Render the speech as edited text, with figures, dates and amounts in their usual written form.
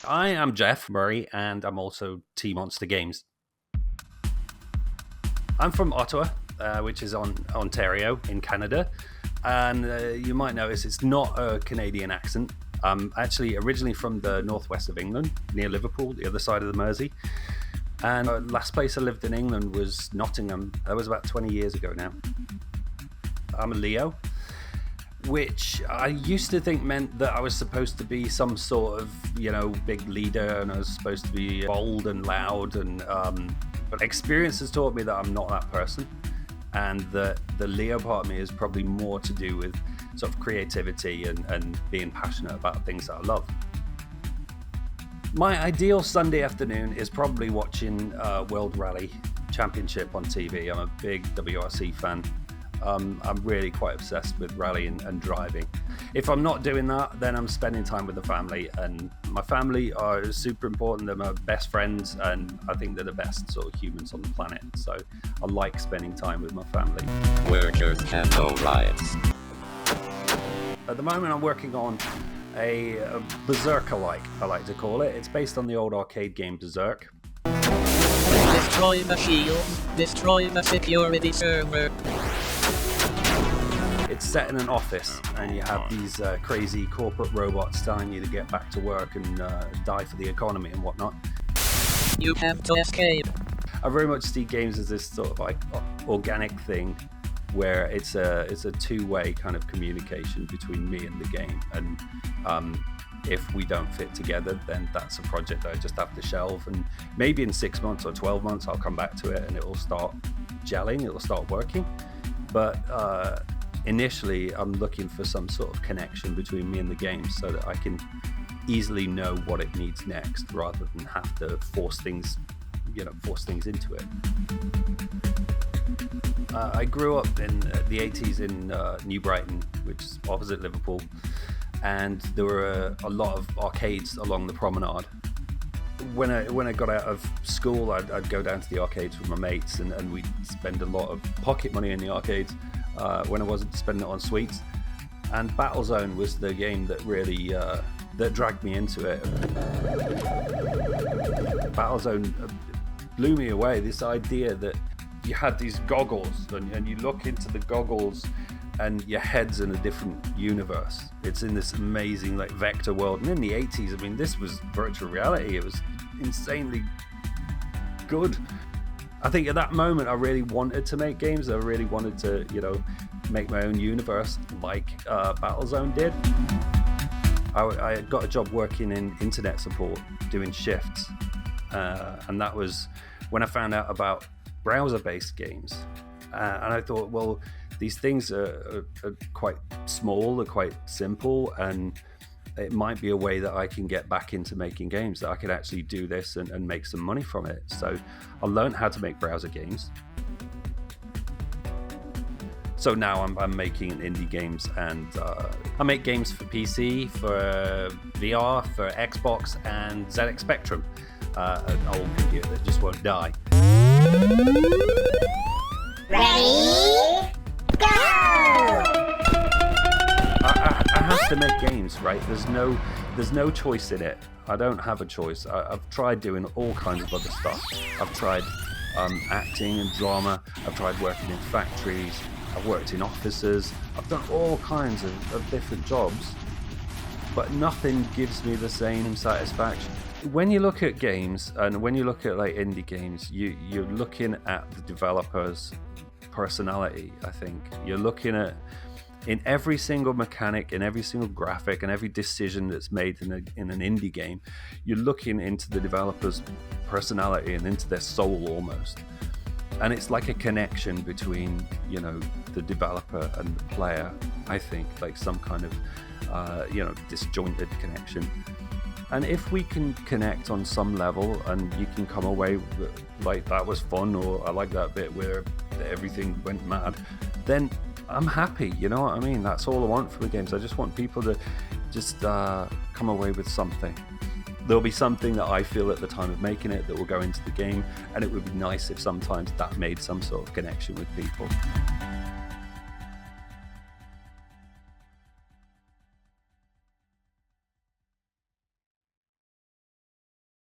I am Jeff Murray, and I'm also T-Monster Games. I'm from Ottawa, which is on Ontario in Canada, and you might notice it's not a Canadian accent. I'm actually originally from the northwest of England, near Liverpool, the other side of the Mersey. And the last place I lived in England was Nottingham. That was about 20 years ago now. I'm a Leo, which I used to think meant that I was supposed to be some sort of, big leader, and I was supposed to be bold and loud. But experience has taught me that I'm not that person, and that the Leo part of me is probably more to do with sort of creativity and being passionate about things that I love. My ideal Sunday afternoon is probably watching World Rally Championship on TV. I'm a big WRC fan. I'm really quite obsessed with rally and driving. If I'm not doing that, then I'm spending time with the family, and my family are super important. They're my best friends, and I think they're the best sort of humans on the planet. So I like spending time with my family. Workers can go riots. At the moment, I'm working on a Berserker-like, I like to call it. It's based on the old arcade game Berserk. Destroy the shield. Destroy the security server. It's set in an office, and you have these crazy corporate robots telling you to get back to work and die for the economy and whatnot. You have to escape. I very much see games as this sort of like organic thing, where it's a two-way kind of communication between me and the game. And if we don't fit together, then that's a project that I just have to shelve. And maybe in 6 months or 12 months, I'll come back to it and it will start gelling, it will start working. But initially, I'm looking for some sort of connection between me and the game so that I can easily know what it needs next, rather than have to force things into it. I grew up in the 80s in New Brighton, which is opposite Liverpool, and there were a lot of arcades along the promenade. When I got out of school, I'd go down to the arcades with my mates, and we'd spend a lot of pocket money in the arcades when I wasn't spending it on sweets. And Battlezone was the game that really that dragged me into it. Battlezone blew me away. This idea that you had these goggles, and you look into the goggles and your head's in a different universe. It's in this amazing vector world. And in the 80s, I mean, this was virtual reality. It was insanely good. I think at that moment, I really wanted to make games. I really wanted to, make my own universe like Battlezone did. I got a job working in internet support, doing shifts. And that was when I found out about browser-based games. And I thought, well, these things are quite small, they're quite simple, and it might be a way that I can get back into making games, that I could actually do this and make some money from it. So I learned how to make browser games. So now I'm making indie games, and I make games for PC, for VR, for Xbox, and ZX Spectrum, an old computer that just won't die. Ready? Go! I have to make games, right? There's no choice in it. I don't have a choice. I've tried doing all kinds of other stuff. I've tried acting and drama. I've tried working in factories. I've worked in offices. I've done all kinds of different jobs, but nothing gives me the same satisfaction. When you look at games, and when you look at indie games, you're looking at the developer's personality. I think you're looking at, in every single mechanic, in every single graphic, and every decision that's made in an indie game, you're looking into the developer's personality and into their soul almost. And it's like a connection between, the developer and the player, I think, like some kind of, disjointed connection. And if we can connect on some level, and you can come away with, that was fun, or I like that bit where everything went mad, then I'm happy, you know what I mean? That's all I want from the games. I just want people to just come away with something. There'll be something that I feel at the time of making it that will go into the game, and it would be nice if sometimes that made some sort of connection with people.